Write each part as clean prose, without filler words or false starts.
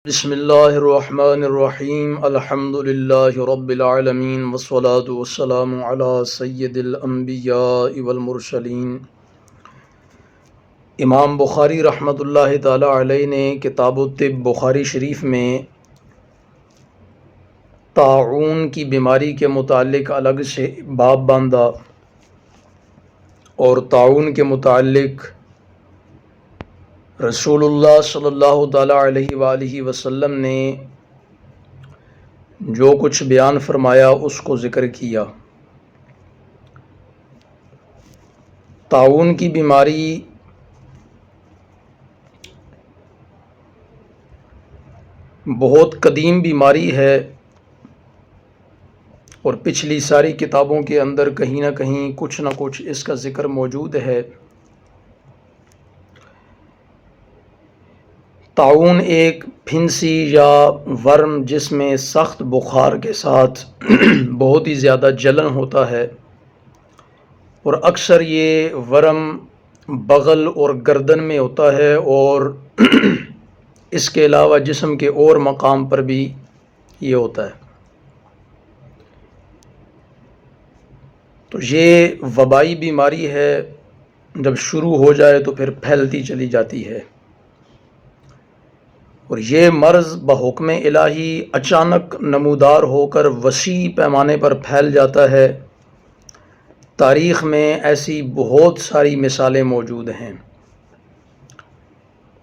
بسم اللہ الرحمن الرحیم الحمد للہ رب العالمین والصلاة والسلام علی سید الانبیاء والمرسلین۔ امام بخاری رحمۃ اللہ تعالی علیہ نے کتاب الطب بخاری شریف میں طاعون کی بیماری کے متعلق الگ سے باب باندھا اور طاعون کے متعلق رسول اللہ صلی اللہ تعالیٰ علیہ وآلہ وسلم نے جو کچھ بیان فرمایا اس کو ذکر کیا۔ طاعون کی بیماری بہت قدیم بیماری ہے اور پچھلی ساری کتابوں کے اندر کہیں نہ کہیں کچھ نہ کچھ اس کا ذکر موجود ہے۔ طاعون ایک پھنسی یا ورم جس میں سخت بخار کے ساتھ بہت ہی زیادہ جلن ہوتا ہے، اور اکثر یہ ورم بغل اور گردن میں ہوتا ہے اور اس کے علاوہ جسم کے اور مقام پر بھی یہ ہوتا ہے۔ تو یہ وبائی بیماری ہے، جب شروع ہو جائے تو پھر پھیلتی چلی جاتی ہے، اور یہ مرض بحکم الہی اچانک نمودار ہو کر وسیع پیمانے پر پھیل جاتا ہے۔ تاریخ میں ایسی بہت ساری مثالیں موجود ہیں،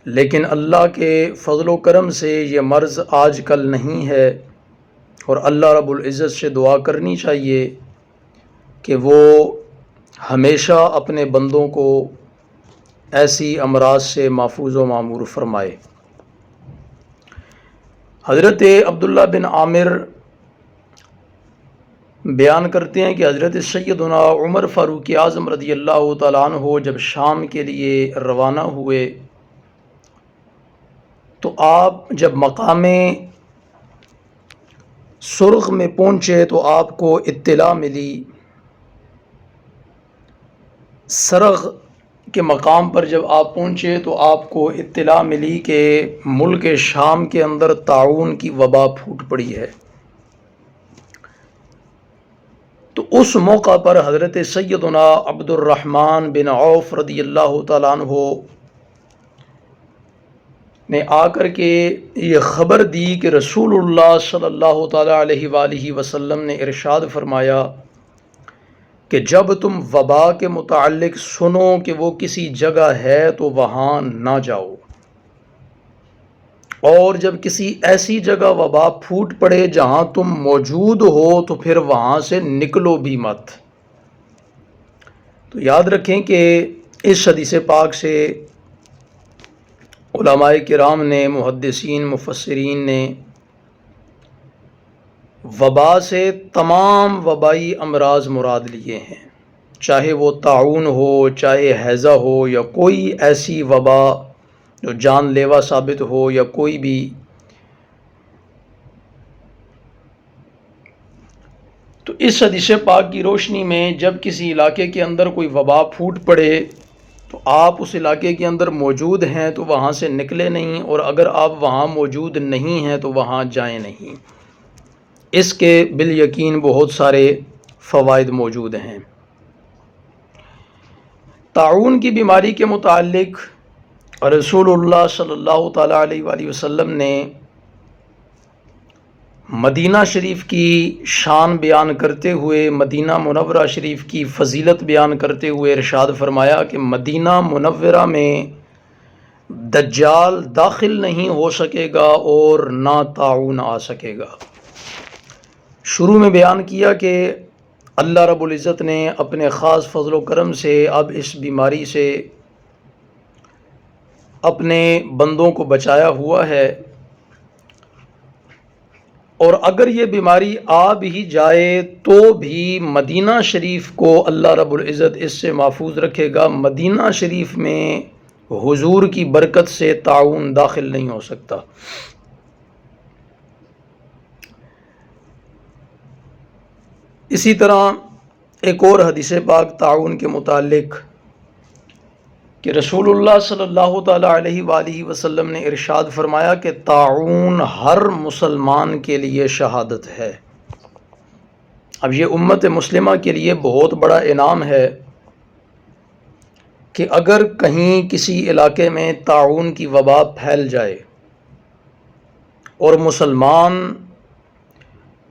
لیکن اللہ کے فضل و کرم سے یہ مرض آج کل نہیں ہے، اور اللہ رب العزت سے دعا کرنی چاہیے کہ وہ ہمیشہ اپنے بندوں کو ایسی امراض سے محفوظ و معمور فرمائے۔ حضرت عبداللہ بن عامر بیان کرتے ہیں کہ حضرت سیدنا عمر فاروق اعظم رضی اللہ تعالیٰ عنہ جب شام کے لیے روانہ ہوئے تو آپ جب مقام سرخ میں پہنچے تو آپ کو اطلاع ملی، سرخ کے مقام پر جب آپ پہنچے تو آپ کو اطلاع ملی کہ ملک شام کے اندر طاعون کی وبا پھوٹ پڑی ہے۔ تو اس موقع پر حضرت سیدنا عبد الرحمن بن عوف رضی اللہ تعالیٰ عنہ نے آ کر کے یہ خبر دی کہ رسول اللہ صلی اللہ تعالیٰ علیہ وآلہ وسلم نے ارشاد فرمایا کہ جب تم وبا کے متعلق سنو کہ وہ کسی جگہ ہے تو وہاں نہ جاؤ، اور جب کسی ایسی جگہ وبا پھوٹ پڑے جہاں تم موجود ہو تو پھر وہاں سے نکلو بھی مت۔ تو یاد رکھیں کہ اس حدیث پاک سے علماء کرام نے، محدثین، مفسرین نے وبا سے تمام وبائی امراض مراد لیے ہیں، چاہے وہ طاعون ہو، چاہے ہیضہ ہو، یا کوئی ایسی وبا جو جان لیوا ثابت ہو، یا کوئی بھی۔ تو اس حدیث پاک کی روشنی میں جب کسی علاقے کے اندر کوئی وبا پھوٹ پڑے تو آپ اس علاقے کے اندر موجود ہیں تو وہاں سے نکلے نہیں، اور اگر آپ وہاں موجود نہیں ہیں تو وہاں جائیں نہیں۔ اس کے بالیقین بہت سارے فوائد موجود ہیں۔ طاعون کی بیماری کے متعلق رسول اللہ صلی اللہ تعالیٰ علیہ وآلہ وسلم نے مدینہ شریف کی شان بیان کرتے ہوئے، مدینہ منورہ شریف کی فضیلت بیان کرتے ہوئے ارشاد فرمایا کہ مدینہ منورہ میں دجال داخل نہیں ہو سکے گا اور نہ طاعون آ سکے گا۔ شروع میں بیان کیا کہ اللہ رب العزت نے اپنے خاص فضل و کرم سے اب اس بیماری سے اپنے بندوں کو بچایا ہوا ہے، اور اگر یہ بیماری آ بھی جائے تو بھی مدینہ شریف کو اللہ رب العزت اس سے محفوظ رکھے گا۔ مدینہ شریف میں حضور کی برکت سے طاعون داخل نہیں ہو سکتا۔ اسی طرح ایک اور حدیث پاک طاعون کے متعلق کہ رسول اللہ صلی اللہ تعالیٰ علیہ وآلہ وسلم نے ارشاد فرمایا کہ طاعون ہر مسلمان کے لیے شہادت ہے۔ اب یہ امت مسلمہ کے لیے بہت بڑا انعام ہے کہ اگر کہیں کسی علاقے میں طاعون کی وبا پھیل جائے اور مسلمان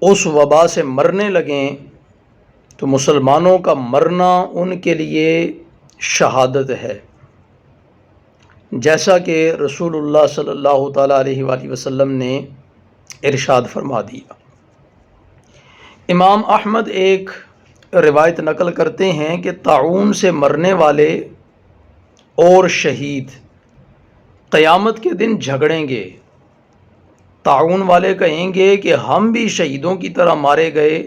اس وبا سے مرنے لگیں تو مسلمانوں کا مرنا ان کے لیے شہادت ہے، جیسا کہ رسول اللہ صلی اللہ تعالیٰ علیہ وآلہ وسلم نے ارشاد فرما دیا۔ امام احمد ایک روایت نقل کرتے ہیں کہ طاعون سے مرنے والے اور شہید قیامت کے دن جھگڑیں گے۔ طاعون والے کہیں گے کہ ہم بھی شہیدوں کی طرح مارے گئے۔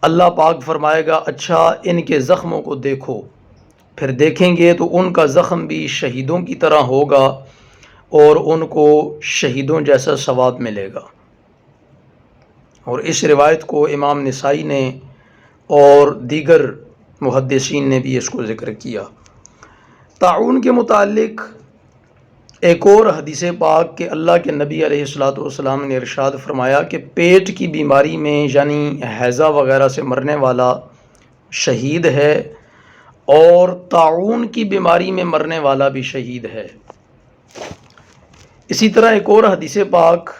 اللہ پاک فرمائے گا اچھا ان کے زخموں کو دیکھو، پھر دیکھیں گے تو ان کا زخم بھی شہیدوں کی طرح ہوگا اور ان کو شہیدوں جیسا ثواب ملے گا۔ اور اس روایت کو امام نسائی نے اور دیگر محدثین نے بھی اس کو ذکر کیا۔ طاعون کے متعلق ایک اور حدیث پاک کہ اللہ کے نبی علیہ الصلوۃ والسلام نے ارشاد فرمایا کہ پیٹ کی بیماری میں یعنی ہیضہ وغیرہ سے مرنے والا شہید ہے اور طاعون کی بیماری میں مرنے والا بھی شہید ہے۔ اسی طرح ایک اور حدیث پاک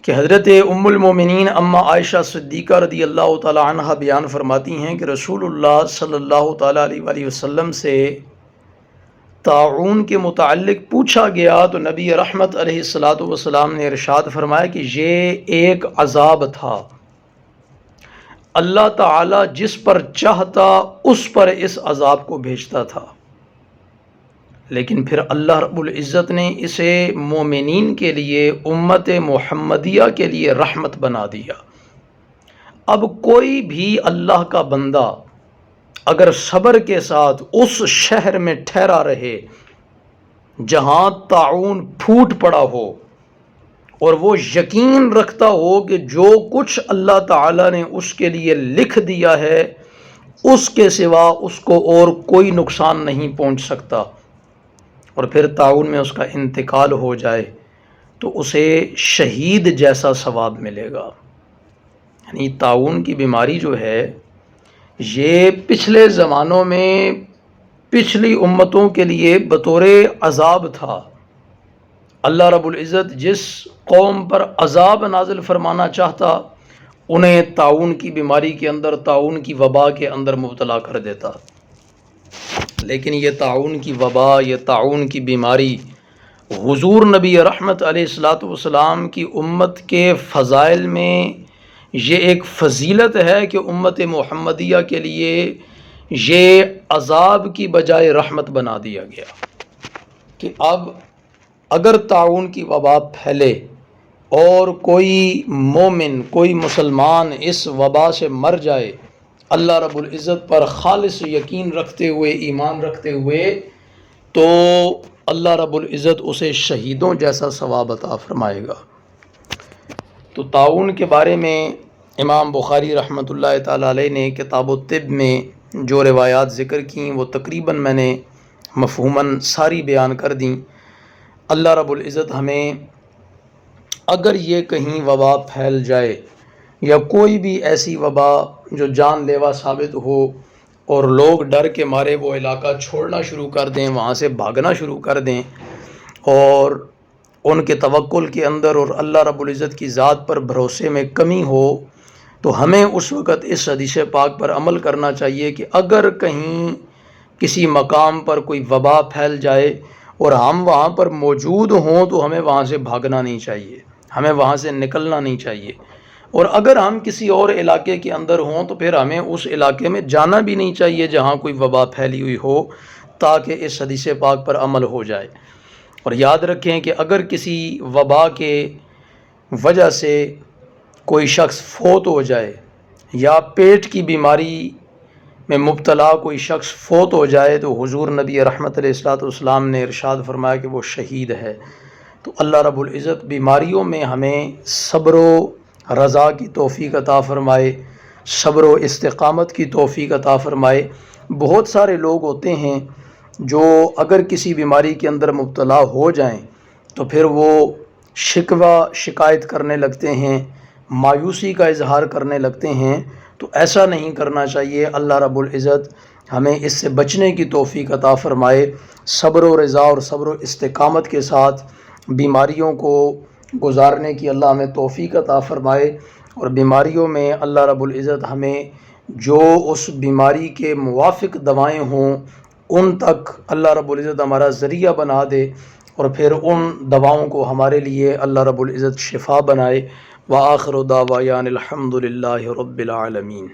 کہ حضرت ام المومنین اماں عائشہ صدیقہ رضی اللہ تعالی عنہ بیان فرماتی ہیں کہ رسول اللہ صلی اللہ تعالیٰ علیہ وآلہ وسلم سے طاعون کے متعلق پوچھا گیا تو نبی رحمت علیہ الصلوۃ والسلام نے ارشاد فرمایا کہ یہ ایک عذاب تھا، اللہ تعالیٰ جس پر چاہتا اس پر اس عذاب کو بھیجتا تھا، لیکن پھر اللہ رب العزت نے اسے مومنین کے لیے، امت محمدیہ کے لیے رحمت بنا دیا۔ اب کوئی بھی اللہ کا بندہ اگر صبر کے ساتھ اس شہر میں ٹھہرا رہے جہاں طاعون پھوٹ پڑا ہو اور وہ یقین رکھتا ہو کہ جو کچھ اللہ تعالیٰ نے اس کے لیے لکھ دیا ہے اس کے سوا اس کو اور کوئی نقصان نہیں پہنچ سکتا، اور پھر طاعون میں اس کا انتقال ہو جائے تو اسے شہید جیسا ثواب ملے گا۔ یعنی طاعون کی بیماری جو ہے یہ پچھلے زمانوں میں پچھلی امتوں کے لیے بطور عذاب تھا۔ اللہ رب العزت جس قوم پر عذاب نازل فرمانا چاہتا انہیں طاعون کی بیماری کے اندر، طاعون کی وبا کے اندر مبتلا کر دیتا، لیکن یہ طاعون کی وبا، یہ طاعون کی بیماری حضور نبی رحمت علیہ الصلوۃ والسلام کی امت کے فضائل میں یہ ایک فضیلت ہے کہ امت محمدیہ کے لیے یہ عذاب کی بجائے رحمت بنا دیا گیا کہ اب اگر طاعون کی وبا پھیلے اور کوئی مومن، کوئی مسلمان اس وبا سے مر جائے اللہ رب العزت پر خالص یقین رکھتے ہوئے، ایمان رکھتے ہوئے، تو اللہ رب العزت اسے شہیدوں جیسا ثواب عطا فرمائے گا۔ تو طاعون کے بارے میں امام بخاری رحمۃ اللہ تعالیٰ علیہ نے کتاب الطب میں جو روایات ذکر کیں وہ تقریباً میں نے مفہوماً ساری بیان کر دیں۔ اللہ رب العزت ہمیں اگر یہ کہیں وبا پھیل جائے یا کوئی بھی ایسی وبا جو جان لیوا ثابت ہو اور لوگ ڈر کے مارے وہ علاقہ چھوڑنا شروع کر دیں، وہاں سے بھاگنا شروع کر دیں، اور ان کے توکل کے اندر اور اللہ رب العزت کی ذات پر بھروسے میں کمی ہو، تو ہمیں اس وقت اس حدیث پاک پر عمل کرنا چاہیے کہ اگر کہیں کسی مقام پر کوئی وبا پھیل جائے اور ہم وہاں پر موجود ہوں تو ہمیں وہاں سے بھاگنا نہیں چاہیے، ہمیں وہاں سے نکلنا نہیں چاہیے، اور اگر ہم کسی اور علاقے کے اندر ہوں تو پھر ہمیں اس علاقے میں جانا بھی نہیں چاہیے جہاں کوئی وبا پھیلی ہوئی ہو، تاکہ اس حدیث پاک پر عمل ہو جائے۔ اور یاد رکھیں کہ اگر کسی وبا کے وجہ سے کوئی شخص فوت ہو جائے یا پیٹ کی بیماری میں مبتلا کوئی شخص فوت ہو جائے تو حضور نبی رحمت علیہ الصلوۃ والسلام نے ارشاد فرمایا کہ وہ شہید ہے۔ تو اللہ رب العزت بیماریوں میں ہمیں صبر و رضا کی توفیق عطا فرمائے، صبر و استقامت کی توفیق عطا فرمائے، بہت سارے لوگ ہوتے ہیں جو اگر کسی بیماری کے اندر مبتلا ہو جائیں تو پھر وہ شکوہ شکایت کرنے لگتے ہیں، مایوسی کا اظہار کرنے لگتے ہیں۔ تو ایسا نہیں کرنا چاہیے۔ اللہ رب العزت ہمیں اس سے بچنے کی توفیق عطا فرمائے، صبر و رضا اور صبر و استقامت کے ساتھ بیماریوں کو گزارنے کی اللہ ہمیں توفیق عطا فرمائے، اور بیماریوں میں اللہ رب العزت ہمیں جو اس بیماری کے موافق دوائیں ہوں ان تک اللہ رب العزت ہمارا ذریعہ بنا دے، اور پھر ان دواؤں کو ہمارے لیے اللہ رب العزت شفا بنائے۔ وآخر دعوانا الحمد للہ رب العالمین۔